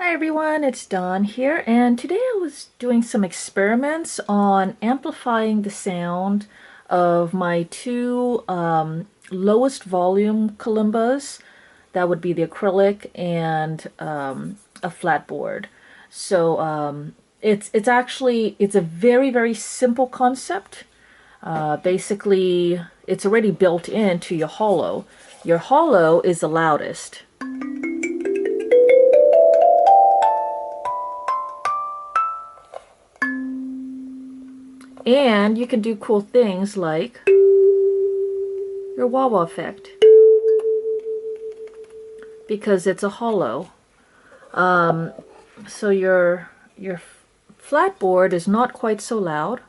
Hi everyone, it's Dawn here, and today I was doing some experiments on amplifying the sound of my two lowest volume kalimbas. That would be the acrylic and a flatboard. So it's a very simple concept. Basically, it's already built into your hollow. Your hollow is the loudest. And you can do cool things like your wah-wah effect because it's a hollow. So your flatboard is not quite so loud.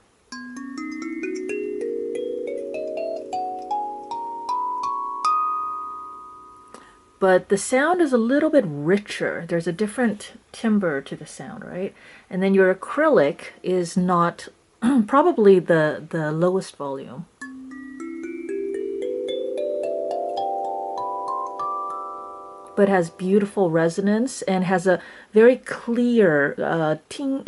But the sound is a little bit richer. There's a different timbre to the sound, right? And then your acrylic is not probably the lowest volume. But has beautiful resonance and has a very clear ting.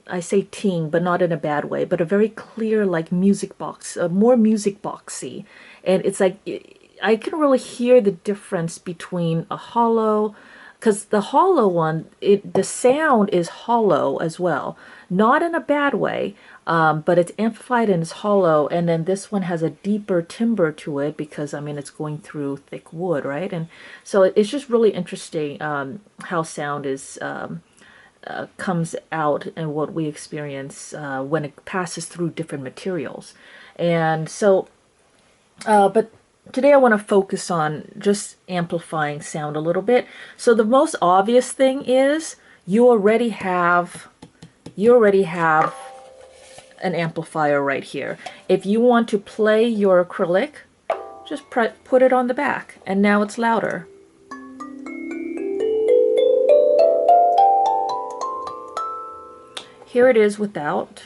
I say ting, but not in a bad way, but a very clear like music box, more music boxy. And it's like I can really hear the difference between a hollow, because the hollow one, the sound is hollow as well, not in a bad way, but it's amplified and it's hollow. And then this one has a deeper timbre to it because I mean it's going through thick wood, right? And so it's just really interesting how sound is comes out and what we experience when it passes through different materials. And so, but today I want to focus on just amplifying sound a little bit. So the most obvious thing is you already have an amplifier right here. If you want to play your acrylic, just put it on the back and now it's louder. Here it is without.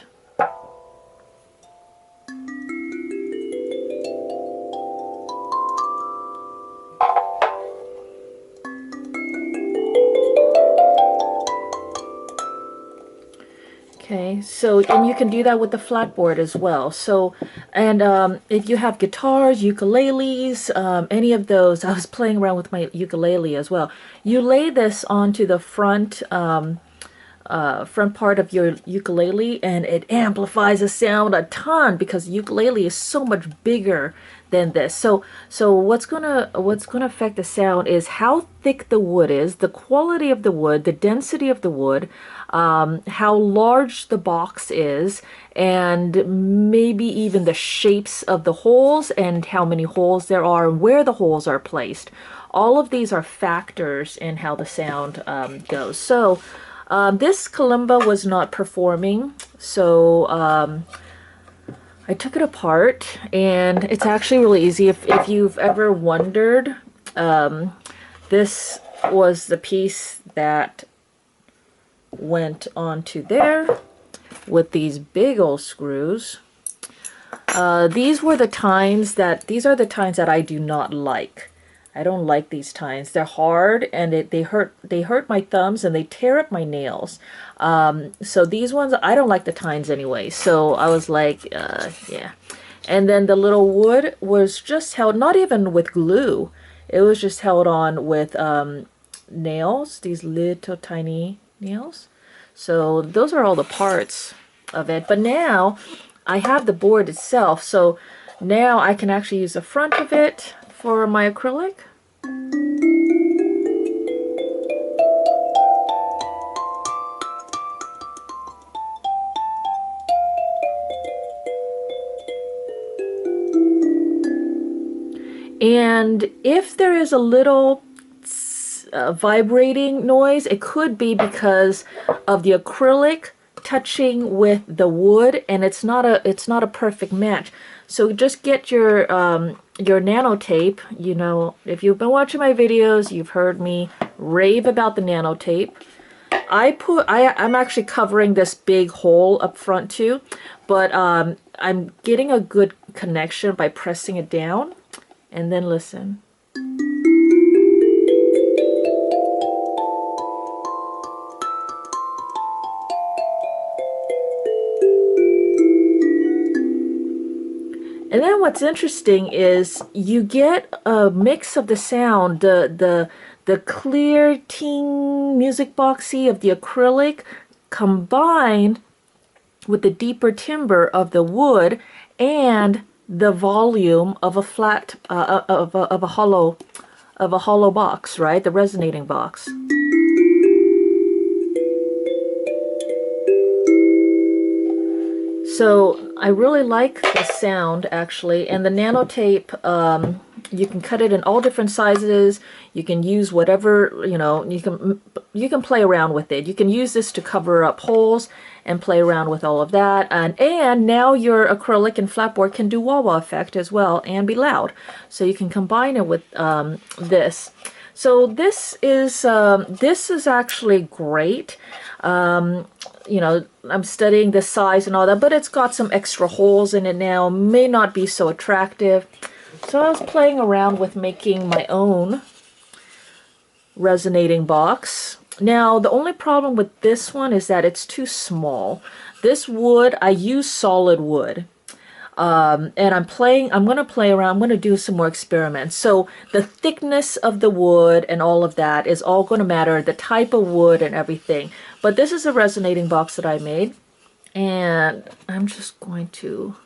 Okay, so, and you can do that with the flatboard as well. So, and if you have guitars, ukuleles, any of those, I was playing around with my ukulele as well. You lay this onto the front part of your ukulele and it amplifies the sound a ton because the ukulele is so much bigger than this. So what's gonna affect the sound is how thick the wood is, the quality of the wood, the density of the wood, how large the box is, and maybe even the shapes of the holes and how many holes there are and where the holes are placed. All of these are factors in how the sound goes. So this kalimba was not performing, so I took it apart, and it's actually really easy. If you've ever wondered, this was the piece that went onto there with these big old screws. These are the tines that I do not like. I don't like these tines. They're hard and they hurt my thumbs and they tear up my nails. So these ones, I don't like the tines anyway. So I was like, yeah. And then the little wood was just held, not even with glue. It was just held on with nails, these little tiny nails. So those are all the parts of it. But now I have the board itself. So now I can actually use the front of it for my acrylic. And if there is a little vibrating noise, it could be because of the acrylic touching with the wood, and it's not a perfect match. So just get your nano tape. You know, if you've been watching my videos, you've heard me rave about the nano tape. I'm actually covering this big hole up front too, but I'm getting a good connection by pressing it down, and then listen. And then what's interesting is you get a mix of the sound, the clear ting music boxy of the acrylic combined with the deeper timbre of the wood and the volume of a flat of a hollow box, right? The resonating box. So I really like the sound actually, and the nanotape, you can cut it in all different sizes. You can use whatever, you can play around with it. You can use this to cover up holes and play around with all of that. And now your acrylic and flatboard can do wah-wah effect as well and be loud. So you can combine it with this. So this is actually great. I'm studying the size and all that, but it's got some extra holes in it now. May not be so attractive. So I was playing around with making my own resonating box. Now, the only problem with this one is that it's too small. This wood, I use solid wood. And I'm going to play around, I'm going to do some more experiments. So the thickness of the wood and all of that is all going to matter, the type of wood and everything. But this is a resonating box that I made. And I'm just going to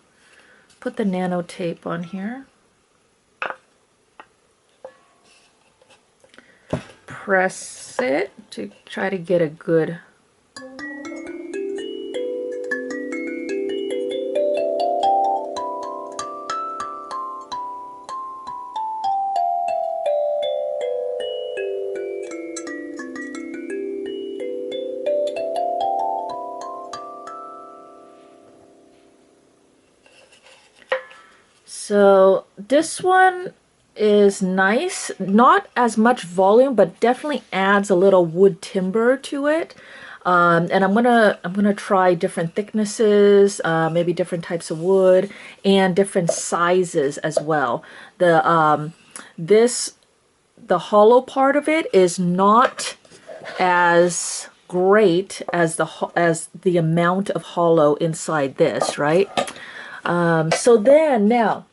put the nanotape on here. Press it to try to get a good... So this one is nice, not as much volume, but definitely adds a little wood timbre to it. And I'm gonna try different thicknesses, maybe different types of wood and different sizes as well. The hollow part of it is not as great as the amount of hollow inside this, right? So then now,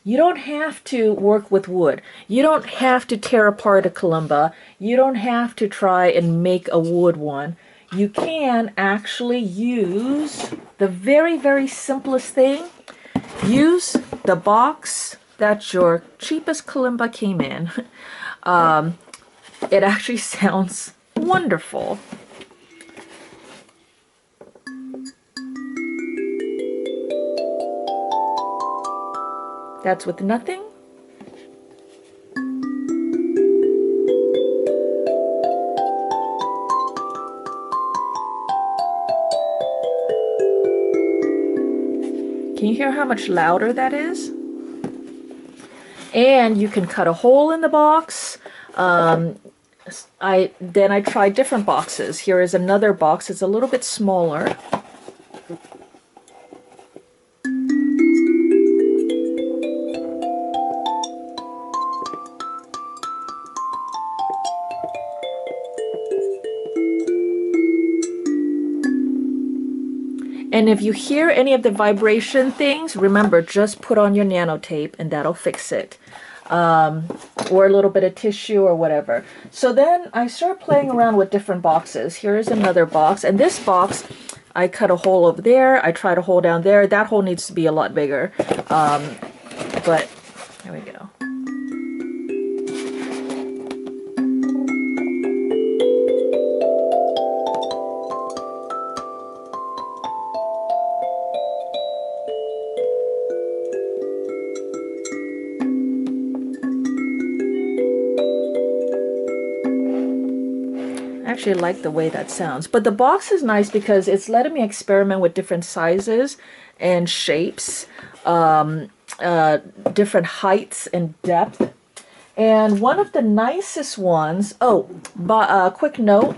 you don't have to work with wood. You don't have to tear apart a kalimba. You don't have to try and make a wood one. You can actually use the very, very simplest thing. Use the box that your cheapest kalimba came in. It actually sounds wonderful. That's with nothing. Can you hear how much louder that is? And you can cut a hole in the box. I tried different boxes. Here is another box. It's a little bit smaller. And if you hear any of the vibration things, remember, just put on your nanotape and that'll fix it. Or a little bit of tissue or whatever. So then I started playing around with different boxes. Here is another box. And this box, I cut a hole over there. I tried a hole down there. That hole needs to be a lot bigger. But there we go. Actually like the way that sounds, but the box is nice because it's letting me experiment with different sizes and shapes, different heights and depth. And one of the nicest ones, but a quick note,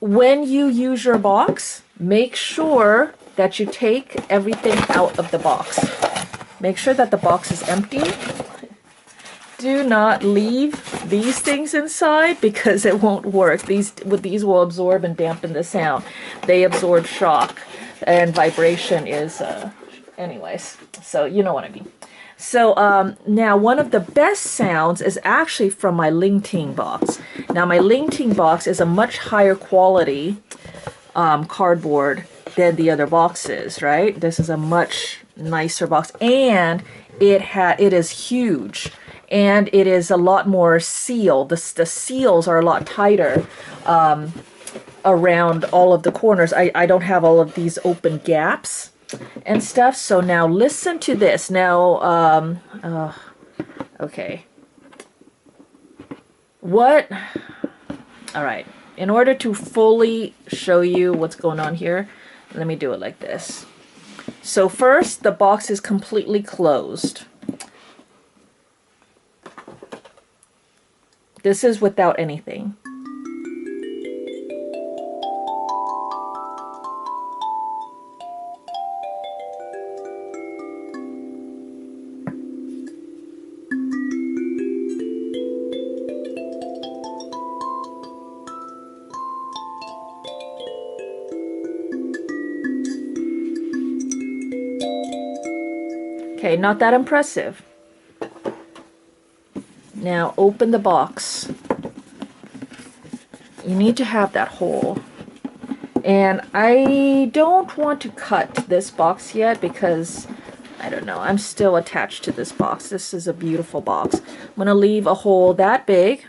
when you use your box, make sure that you take everything out of the box. Make sure that the box is empty. Do not leave these things inside because it won't work. These will absorb and dampen the sound. They absorb shock, and vibration is anyways, so you know what I mean. So now one of the best sounds is actually from my Ling-Ting box. Now my Ling-Ting box is a much higher quality cardboard than the other boxes, right? This is a much nicer box, and it is huge, and it is a lot more sealed. The seals are a lot tighter around all of the corners. I don't have all of these open gaps and stuff. So now listen to this. Now, okay. What? All right. In order to fully show you what's going on here, let me do it like this. So first, the box is completely closed. This is without anything. Okay, not that impressive. Now open the box. You need to have that hole. And I don't want to cut this box yet because, I don't know, I'm still attached to this box. This is a beautiful box. I'm going to leave a hole that big.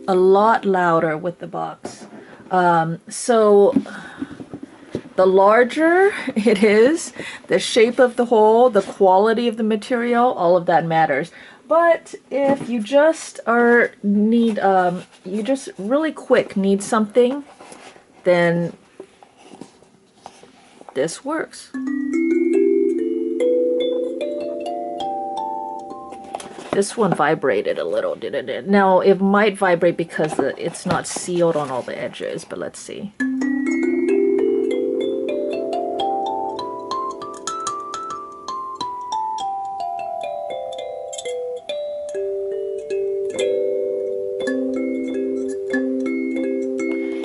A lot louder with the box. So the larger it is, the shape of the hole, the quality of the material, all of that matters. But if you just you just really quick need something, then this works. This one vibrated a little, didn't it? Now, it might vibrate because it's not sealed on all the edges, but let's see.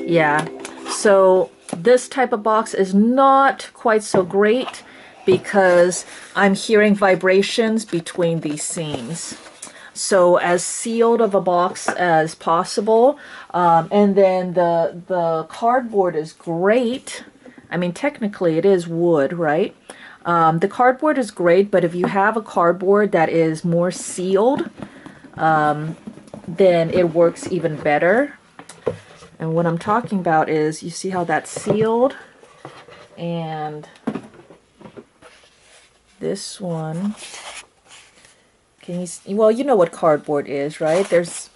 Yeah, so this type of box is not quite so great because I'm hearing vibrations between these seams. So as sealed of a box as possible. And then the cardboard is great. I mean, technically it is wood, right? The cardboard is great, but if you have a cardboard that is more sealed, then it works even better. And what I'm talking about is, you see how that's sealed? And this one, can you see? Well, you know what cardboard is, right? There's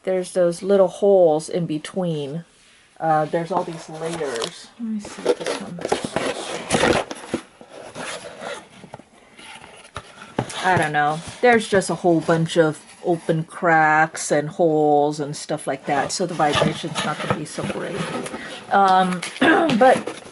those little holes in between. There's all these layers. Let me see this one. I don't know. There's just a whole bunch of open cracks and holes and stuff like that, so the vibration's not going to be so great. But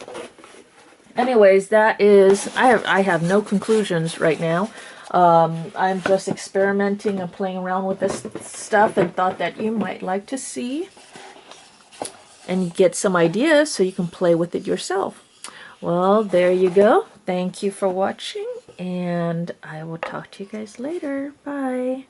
anyways, that is, I have no conclusions right now. I'm just experimenting and playing around with this stuff and thought that you might like to see and get some ideas so you can play with it yourself. Well, there you go. Thank you for watching, and I will talk to you guys later. Bye.